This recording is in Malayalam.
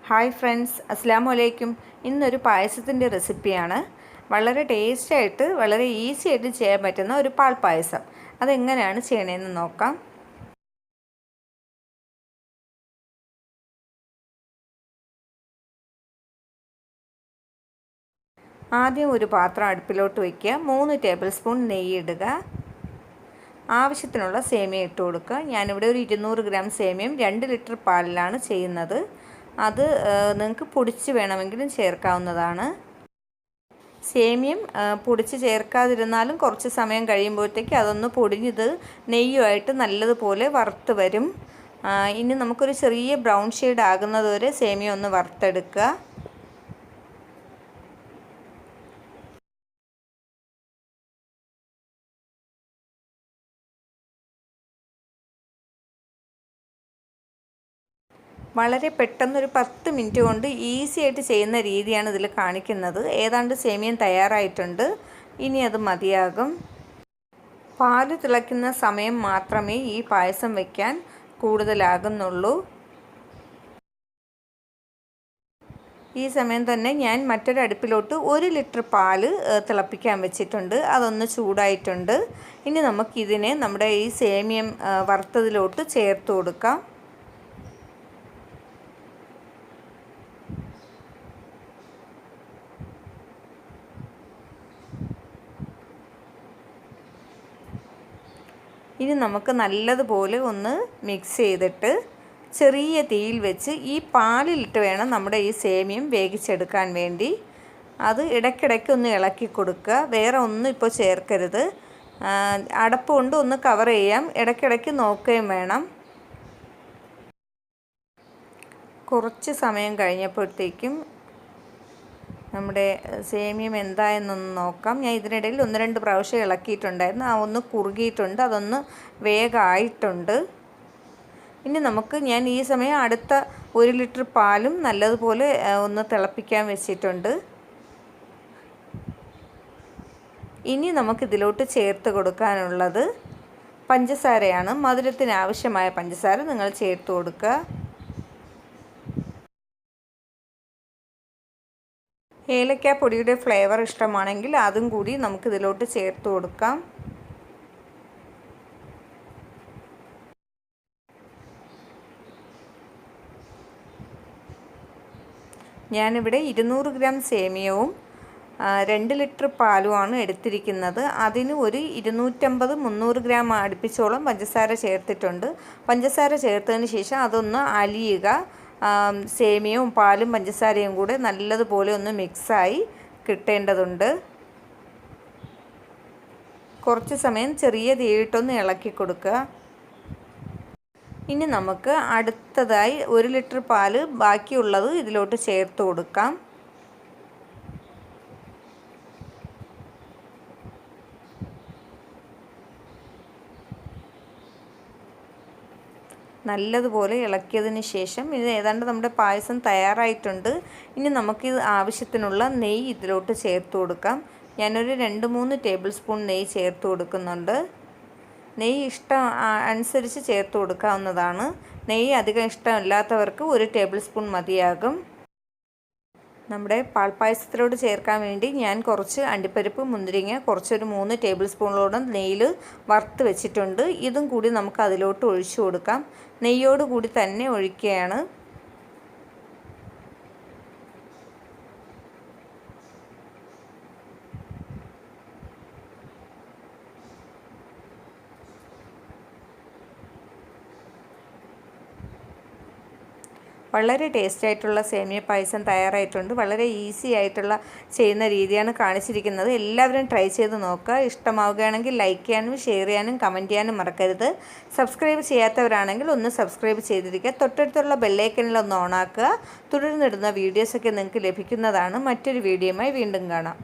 ഹായ് ഫ്രണ്ട്സ്, അസ്സലാമു അലൈക്കും. ഇന്നൊരു പായസത്തിൻ്റെ റെസിപ്പിയാണ്. വളരെ ടേസ്റ്റായിട്ട് വളരെ ഈസി ആയിട്ട് ചെയ്യാൻ പറ്റുന്ന ഒരു പാൽപ്പായസം. അതെങ്ങനെയാണ് ചെയ്യണമെന്ന് നോക്കാം. ആദ്യം ഒരു പാത്രം അടുപ്പിലോട്ട് വയ്ക്കുക. 3 ടേബിൾ സ്പൂൺ നെയ്യ് ഇടുക. ആവശ്യത്തിനുള്ള സേമിയ ഇട്ട് കൊടുക്കുക. ഞാനിവിടെ ഒരു 200 ഗ്രാം സേമിയയും 2 ലിറ്റർ പാലിലാണ് ചെയ്യുന്നത്. അത് നിങ്ങൾക്ക് പൊടിച്ച് വേണമെങ്കിലും ചേർക്കാവുന്നതാണ്. സേമിയം പൊടിച്ച് ചേർക്കാതിരുന്നാലും കുറച്ച് സമയം കഴിയുമ്പോഴത്തേക്ക് അതൊന്ന് പൊടിഞ്ഞത് നെയ്യുമായിട്ട് നല്ലതുപോലെ വറുത്ത് വരും. ഇനി നമുക്കൊരു ചെറിയ ബ്രൗൺ ഷെയ്ഡ് ആകുന്നത് വരെ സേമിയ ഒന്ന് വറുത്തെടുക്കുക. വളരെ പെട്ടെന്നൊരു 10 മിനിറ്റ് കൊണ്ട് ഈസി ആയിട്ട് ചെയ്യുന്ന രീതിയാണ് ഇതിൽ കാണിക്കുന്നത്. ഏതാണ്ട് സേമിയം തയ്യാറായിട്ടുണ്ട്. ഇനി അത് മതിയാകും. പാല് തിളയ്ക്കുന്ന സമയം മാത്രമേ ഈ പായസം വയ്ക്കാൻ കൂടുതലാകുന്നുള്ളൂ. ഈ സമയം തന്നെ ഞാൻ മറ്റൊരു അടുപ്പിലോട്ട് 1 ലിറ്റർ പാല് തിളപ്പിക്കാൻ വെച്ചിട്ടുണ്ട്. അതൊന്ന് ചൂടായിട്ടുണ്ട്. ഇനി നമുക്കിതിനെ നമ്മുടെ ഈ സേമിയം വറുത്തതിലോട്ട് ചേർത്ത് കൊടുക്കാം. ഇനി നമുക്ക് നല്ലതുപോലെ ഒന്ന് മിക്സ് ചെയ്തിട്ട് ചെറിയ തീയിൽ വെച്ച് ഈ പാലിലിട്ട് വേണം നമ്മുടെ ഈ സേമിയം വേവിച്ചെടുക്കാൻ വേണ്ടി. അത് ഇടയ്ക്കിടയ്ക്ക് ഒന്ന് ഇളക്കി കൊടുക്കുക. വേറെ ഒന്നും ഇപ്പോൾ ചേർക്കരുത്. അടപ്പ് കൊണ്ട് ഒന്ന് കവർ ചെയ്യാം. ഇടയ്ക്കിടയ്ക്ക് നോക്കുകയും വേണം. കുറച്ച് സമയം കഴിഞ്ഞപ്പോഴത്തേക്കും നമ്മുടെ സേമിയം എന്തായെന്നൊന്ന് നോക്കാം. ഞാൻ ഇതിനിടയിൽ 1-2 പ്രാവശ്യം ഇളക്കിയിട്ടുണ്ടായിരുന്നു. ഒന്ന് കുറുകിയിട്ടുണ്ട്. അതൊന്ന് വേഗമായിട്ടുണ്ട്. ഇനി ഞാൻ ഈ സമയം അടുത്ത 1 ലിറ്റർ പാലും നല്ലതുപോലെ ഒന്ന് തിളപ്പിക്കാൻ വെച്ചിട്ടുണ്ട്. ഇനി നമുക്കിതിലോട്ട് ചേർത്ത് കൊടുക്കാനുള്ളത് പഞ്ചസാരയാണ്. മധുരത്തിന് ആവശ്യമായ പഞ്ചസാര നിങ്ങൾ ചേർത്ത് കൊടുക്കുക. ഏലക്കാപ്പൊടിയുടെ ഫ്ലേവർ ഇഷ്ടമാണെങ്കിൽ അതും കൂടി നമുക്കിതിലോട്ട് ചേർത്ത് കൊടുക്കാം. ഞാനിവിടെ 200 ഗ്രാം സേമിയവും 2 ലിറ്റർ പാലുമാണ് എടുത്തിരിക്കുന്നത്. അതിന് ഒരു 250-300 ഗ്രാം അടുപ്പിച്ചോളം പഞ്ചസാര ചേർത്തിട്ടുണ്ട്. പഞ്ചസാര ചേർത്തതിന് ശേഷം അതൊന്ന് അലിയുക. സേമിയവും പാലും പഞ്ചസാരയും കൂടെ നല്ലതുപോലെ ഒന്ന് മിക്സായി കിട്ടേണ്ടതുണ്ട്. കുറച്ച് സമയം ചെറിയ തീയിട്ടൊന്ന് ഇളക്കി കൊടുക്കുക. ഇനി നമുക്ക് അടുത്തതായി 1 ലിറ്റർ പാല് ബാക്കിയുള്ളത് ഇതിലോട്ട് ചേർത്ത് കൊടുക്കാം. നല്ലതുപോലെ ഇളക്കിയതിന് ശേഷം ഇത് ഏതാണ്ട് നമ്മുടെ പായസം തയ്യാറായിട്ടുണ്ട്. ഇനി നമുക്കിത് ആവശ്യത്തിനുള്ള നെയ്യ് ഇതിലോട്ട് ചേർത്ത് കൊടുക്കാം. ഞാനൊരു 2-3 ടേബിൾ സ്പൂൺ നെയ്യ് ചേർത്ത് കൊടുക്കുന്നുണ്ട്. നെയ്യ് ഇഷ്ടം അനുസരിച്ച് ചേർത്ത് കൊടുക്കാവുന്നതാണ്. നെയ്യ് അധികം ഇഷ്ടമില്ലാത്തവർക്ക് 1 ടേബിൾ സ്പൂൺ മതിയാകും. നമ്മുടെ പാൽപ്പായസത്തിലോട്ട് ചേർക്കാൻ വേണ്ടി ഞാൻ കുറച്ച് അണ്ടിപ്പരിപ്പ്, മുന്തിരിങ്ങ കുറച്ചൊരു 3 ടേബിൾ സ്പൂണോളം നെയ്യിൽ വറുത്ത് വെച്ചിട്ടുണ്ട്. ഇതും കൂടി നമുക്ക് അതിലോട്ട് ഒഴിച്ചു കൊടുക്കാം. നെയ്യോട് കൂടി തന്നെ ഒഴിക്കുകയാണ്. വളരെ ടേസ്റ്റ് ആയിട്ടുള്ള സേമിയ പായസം തയ്യാറായിട്ടുണ്ട്. വളരെ ഈസി ആയിട്ടുള്ള ചെയ്യുന്ന രീതിയാണ് കാണിച്ചിരിക്കുന്നത്. എല്ലാവരും ട്രൈ ചെയ്ത് നോക്കുക. ഇഷ്ടമാവുകയാണെങ്കിൽ ലൈക്ക് ചെയ്യാനും ഷെയർ ചെയ്യാനും കമൻറ്റ് ചെയ്യാനും മറക്കരുത്. സബ്സ്ക്രൈബ് ചെയ്യാത്തവരാണെങ്കിൽ ഒന്ന് സബ്സ്ക്രൈബ് ചെയ്തിരിക്കുക. തൊട്ടടുത്തുള്ള ബെല്ലൈക്കനിൽ ഒന്ന് ഓണാക്കുക. തുടർന്നിടുന്ന വീഡിയോസൊക്കെ നിങ്ങൾക്ക് ലഭിക്കുന്നതാണ്. മറ്റൊരു വീഡിയോയുമായി വീണ്ടും കാണാം.